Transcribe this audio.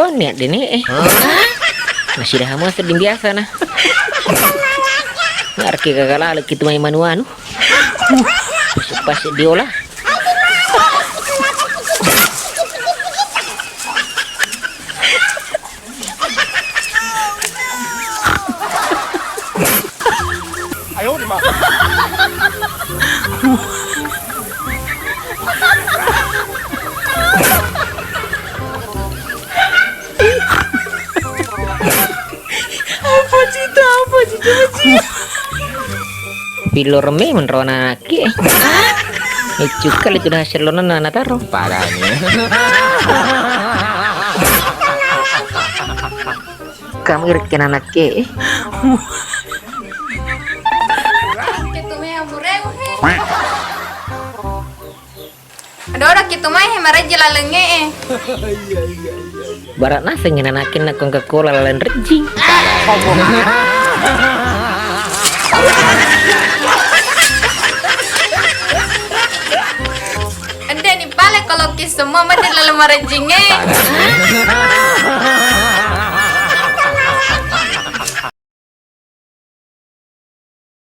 ton ya dini masih dah mau sedih biasa nah ngarki kagak lalu kita main manuanu pas diolah ayo di mana Apa sih coba. Pilo reme menrona ki. Cukal itu dah hasil lona nana taro. parahnya Kamu irekin anak ke. Kitu mah amureu he. Ada kitu mah he maraji lalenge Barat nasa ngin anakin nak kong kekola lalan rejing. Ende ni pale kalau kis semua mah di lalu marajinge.